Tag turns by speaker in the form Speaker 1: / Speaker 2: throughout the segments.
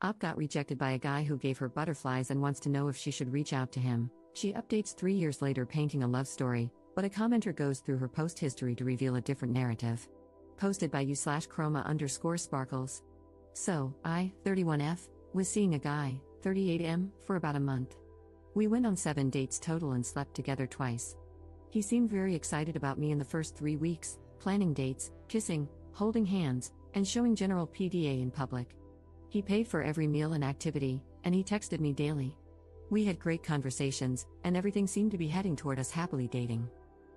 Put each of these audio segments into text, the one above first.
Speaker 1: Op got rejected by a guy who gave her butterflies and wants to know if she should reach out to him. She updates 3 years later painting a love story, but a commenter goes through her post history to reveal a different narrative. Posted by u/chroma_sparkles. So, I, 31F, was seeing a guy, 38M, for about a month. We went on 7 dates total and slept together twice. He seemed very excited about me in the first 3 weeks, planning dates, kissing, holding hands, and showing general PDA in public. He paid for every meal and activity, and he texted me daily. We had great conversations, and everything seemed to be heading toward us happily dating.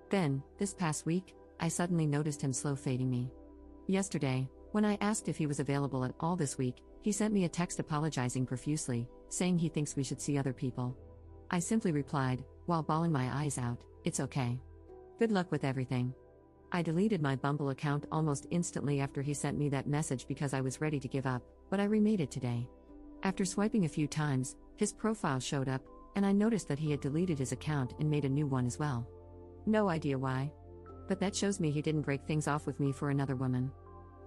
Speaker 1: Then, this past week, I suddenly noticed him slow fading me. Yesterday, when I asked if he was available at all this week, he sent me a text apologizing profusely, saying he thinks we should see other people. I simply replied, while bawling my eyes out, "It's okay. Good luck with everything." I deleted my Bumble account almost instantly after he sent me that message because I was ready to give up, but I remade it today. After swiping a few times, his profile showed up, and I noticed that he had deleted his account and made a new one as well. No idea why. But that shows me he didn't break things off with me for another woman.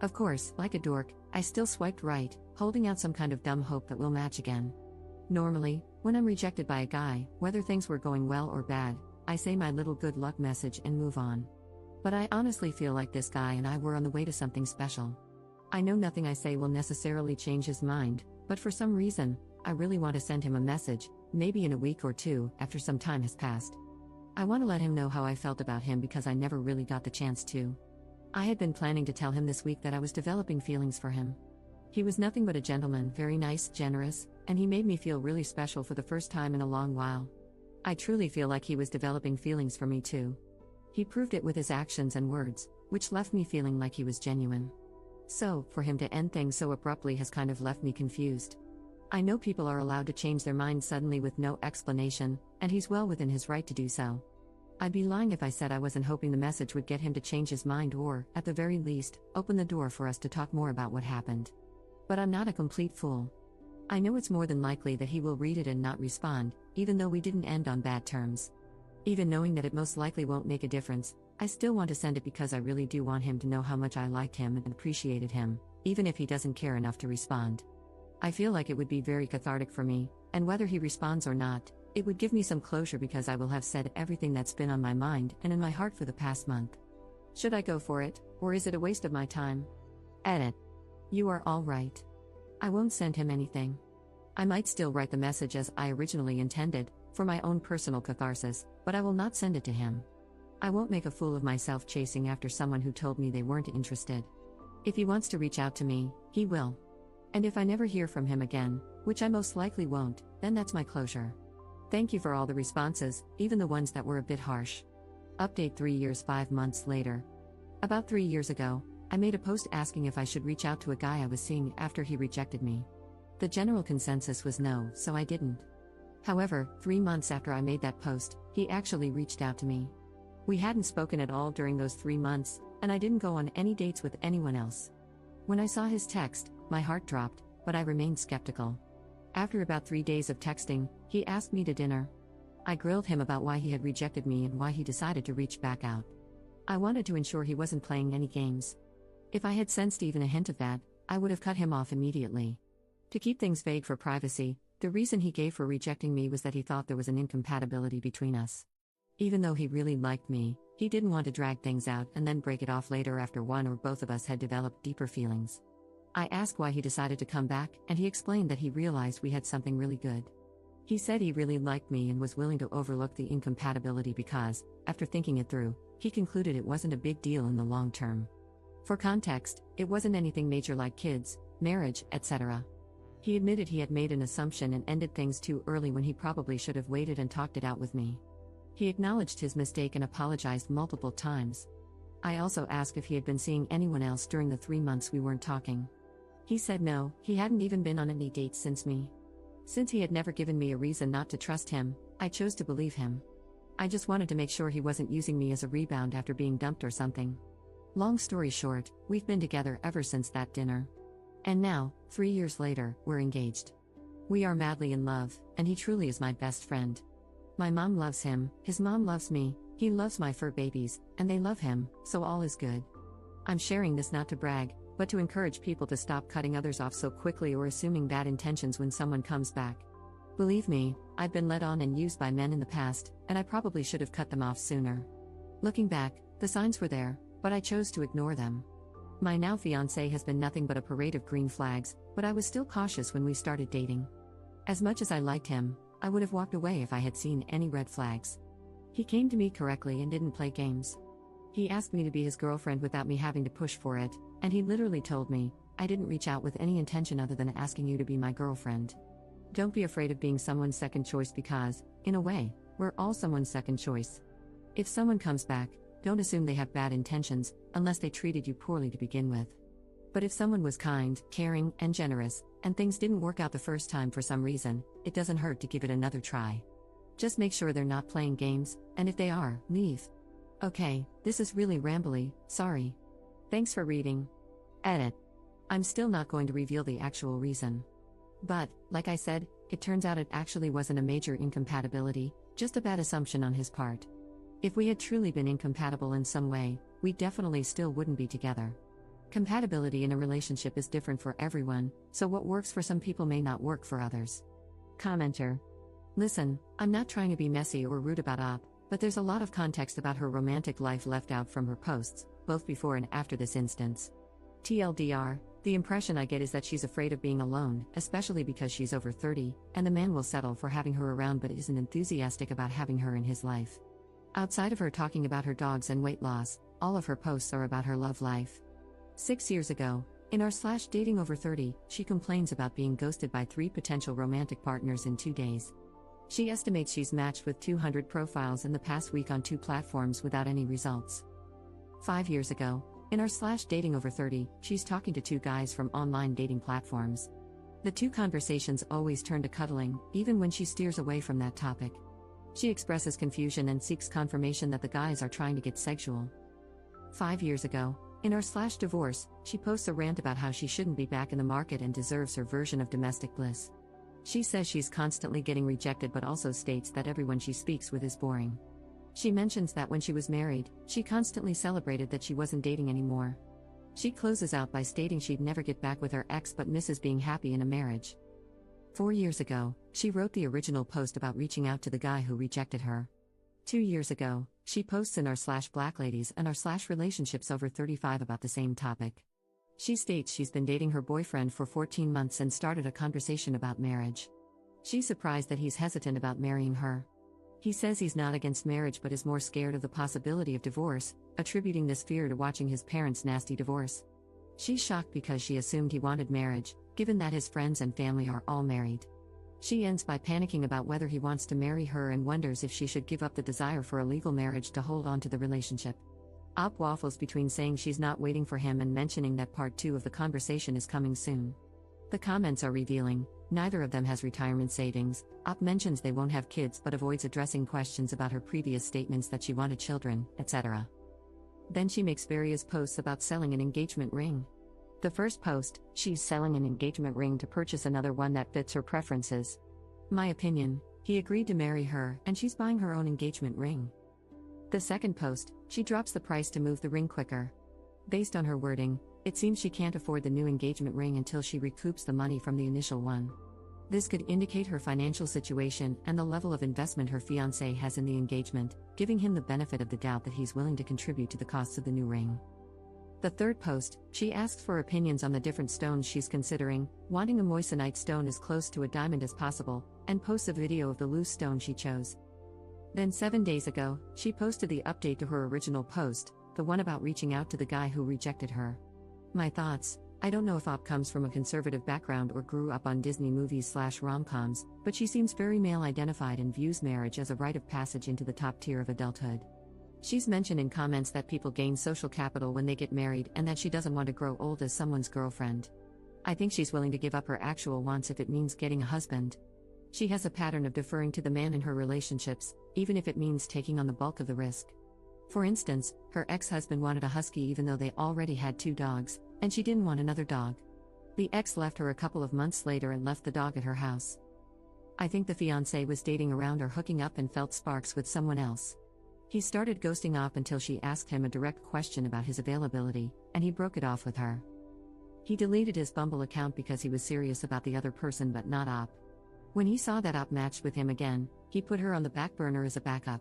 Speaker 1: Of course, like a dork, I still swiped right, holding out some kind of dumb hope that we'll match again. Normally, when I'm rejected by a guy, whether things were going well or bad, I say my little good luck message and move on. But I honestly feel like this guy and I were on the way to something special. I know nothing I say will necessarily change his mind, but for some reason, I really want to send him a message, maybe in a week or two, after some time has passed. I want to let him know how I felt about him because I never really got the chance to. I had been planning to tell him this week that I was developing feelings for him. He was nothing but a gentleman, very nice, generous, and he made me feel really special for the first time in a long while. I truly feel like he was developing feelings for me too. He proved it with his actions and words, which left me feeling like he was genuine. So, for him to end things so abruptly has kind of left me confused. I know people are allowed to change their minds suddenly with no explanation, and he's well within his right to do so. I'd be lying if I said I wasn't hoping the message would get him to change his mind or, at the very least, open the door for us to talk more about what happened. But I'm not a complete fool. I know it's more than likely that he will read it and not respond, even though we didn't end on bad terms. Even knowing that it most likely won't make a difference, I still want to send it because I really do want him to know how much I liked him and appreciated him, even if he doesn't care enough to respond. I feel like it would be very cathartic for me, and whether he responds or not, it would give me some closure because I will have said everything that's been on my mind and in my heart for the past month. Should I go for it, or is it a waste of my time? Edit. You are all right. I won't send him anything. I might still write the message as I originally intended, for my own personal catharsis, but I will not send it to him. I won't make a fool of myself chasing after someone who told me they weren't interested. If he wants to reach out to me, he will. And if I never hear from him again, which I most likely won't, then that's my closure. Thank you for all the responses, even the ones that were a bit harsh. Update 3 years 5 months later. About 3 years ago, I made a post asking if I should reach out to a guy I was seeing after he rejected me. The general consensus was no, so I didn't. However, 3 months after I made that post, he actually reached out to me. We hadn't spoken at all during those 3 months, and I didn't go on any dates with anyone else. When I saw his text, my heart dropped, but I remained skeptical. After about 3 days of texting, he asked me to dinner. I grilled him about why he had rejected me and why he decided to reach back out. I wanted to ensure he wasn't playing any games. If I had sensed even a hint of that, I would have cut him off immediately. To keep things vague for privacy, the reason he gave for rejecting me was that he thought there was an incompatibility between us. Even though he really liked me, he didn't want to drag things out and then break it off later after one or both of us had developed deeper feelings. I asked why he decided to come back, and he explained that he realized we had something really good. He said he really liked me and was willing to overlook the incompatibility because, after thinking it through, he concluded it wasn't a big deal in the long term. For context, it wasn't anything major like kids, marriage, etc. He admitted he had made an assumption and ended things too early when he probably should have waited and talked it out with me. He acknowledged his mistake and apologized multiple times. I also asked if he had been seeing anyone else during the 3 months we weren't talking. He said no, he hadn't even been on any dates since me. Since he had never given me a reason not to trust him, I chose to believe him. I just wanted to make sure he wasn't using me as a rebound after being dumped or something. Long story short, we've been together ever since that dinner. And now, 3 years later, we're engaged. We are madly in love, and he truly is my best friend. My mom loves him, his mom loves me, he loves my fur babies, and they love him, so all is good. I'm sharing this not to brag, but to encourage people to stop cutting others off so quickly or assuming bad intentions when someone comes back. Believe me, I've been led on and used by men in the past, and I probably should have cut them off sooner. Looking back, the signs were there, but I chose to ignore them. My now fiancé has been nothing but a parade of green flags, but I was still cautious when we started dating. As much as I liked him, I would have walked away if I had seen any red flags. He came to me correctly and didn't play games. He asked me to be his girlfriend without me having to push for it, and he literally told me, "I didn't reach out with any intention other than asking you to be my girlfriend." Don't be afraid of being someone's second choice because, in a way, we're all someone's second choice. If someone comes back, don't assume they have bad intentions, unless they treated you poorly to begin with. But if someone was kind, caring, and generous, and things didn't work out the first time for some reason, it doesn't hurt to give it another try. Just make sure they're not playing games, and if they are, leave. Okay, this is really rambly, sorry. Thanks for reading. Edit. I'm still not going to reveal the actual reason. But, like I said, it turns out it actually wasn't a major incompatibility, just a bad assumption on his part. If we had truly been incompatible in some way, we definitely still wouldn't be together. Compatibility in a relationship is different for everyone, so what works for some people may not work for others. Commenter. Listen, I'm not trying to be messy or rude about Op, but there's a lot of context about her romantic life left out from her posts, both before and after this instance. TLDR, the impression I get is that she's afraid of being alone, especially because she's over 30, and the man will settle for having her around but isn't enthusiastic about having her in his life. Outside of her talking about her dogs and weight loss, all of her posts are about her love life. 6 years ago, in our /dating over 30, she complains about being ghosted by 3 potential romantic partners in 2 days. She estimates she's matched with 200 profiles in the past week on 2 platforms without any results. 5 years ago, in our /dating over 30, she's talking to 2 guys from online dating platforms. The 2 conversations always turn to cuddling, even when she steers away from that topic. She expresses confusion and seeks confirmation that the guys are trying to get sexual. 5 years ago, in our /divorce, she posts a rant about how she shouldn't be back in the market and deserves her version of domestic bliss. She says she's constantly getting rejected but also states that everyone she speaks with is boring. She mentions that when she was married, she constantly celebrated that she wasn't dating anymore. She closes out by stating she'd never get back with her ex but misses being happy in a marriage. 4 years ago, she wrote the original post about reaching out to the guy who rejected her. 2 years ago, she posts in our /Black Ladies and our /Relationships over 35 about the same topic. She states she's been dating her boyfriend for 14 months and started a conversation about marriage. She's surprised that he's hesitant about marrying her. He says he's not against marriage but is more scared of the possibility of divorce, attributing this fear to watching his parents' nasty divorce. She's shocked because she assumed he wanted marriage, given that his friends and family are all married. She ends by panicking about whether he wants to marry her and wonders if she should give up the desire for a legal marriage to hold on to the relationship. Op waffles between saying she's not waiting for him and mentioning that part 2 of the conversation is coming soon. The comments are revealing. Neither of them has retirement savings. Op mentions they won't have kids but avoids addressing questions about her previous statements that she wanted children, etc. Then she makes various posts about selling an engagement ring. The first post, she's selling an engagement ring to purchase another one that fits her preferences. My opinion, he agreed to marry her and she's buying her own engagement ring. The second post, she drops the price to move the ring quicker. Based on her wording, it seems she can't afford the new engagement ring until she recoups the money from the initial one. This could indicate her financial situation and the level of investment her fiancé has in the engagement, giving him the benefit of the doubt that he's willing to contribute to the costs of the new ring. The third post, she asks for opinions on the different stones she's considering, wanting a moissanite stone as close to a diamond as possible, and posts a video of the loose stone she chose. Then 7 days ago, she posted the update to her original post, the one about reaching out to the guy who rejected her. My thoughts: I don't know if Op comes from a conservative background or grew up on Disney movies /rom-coms, but she seems very male-identified and views marriage as a rite of passage into the top tier of adulthood. She's mentioned in comments that people gain social capital when they get married and that she doesn't want to grow old as someone's girlfriend. I think she's willing to give up her actual wants if it means getting a husband. She has a pattern of deferring to the man in her relationships, even if it means taking on the bulk of the risk. For instance, her ex-husband wanted a husky even though they already had 2 dogs, and she didn't want another dog. The ex left her a couple of months later and left the dog at her house. I think the fiancé was dating around or hooking up and felt sparks with someone else. He started ghosting Op until she asked him a direct question about his availability, and he broke it off with her. He deleted his Bumble account because he was serious about the other person but not Op. When he saw that Op matched with him again, he put her on the back burner as a backup.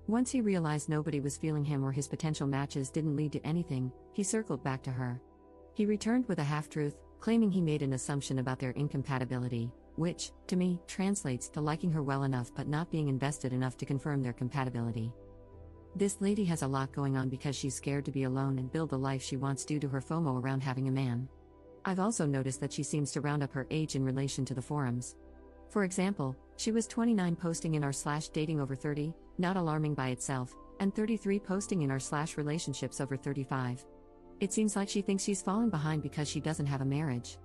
Speaker 1: Once he realized nobody was feeling him or his potential matches didn't lead to anything, he circled back to her. He returned with a half-truth, claiming he made an assumption about their incompatibility, which, to me, translates to liking her well enough but not being invested enough to confirm their compatibility. This lady has a lot going on because she's scared to be alone and build the life she wants due to her FOMO around having a man. I've also noticed that she seems to round up her age in relation to the forums. For example, she was 29 posting in r/dating over 30, not alarming by itself, and 33 posting in r/relationships over 35. It seems like she thinks she's falling behind because she doesn't have a marriage.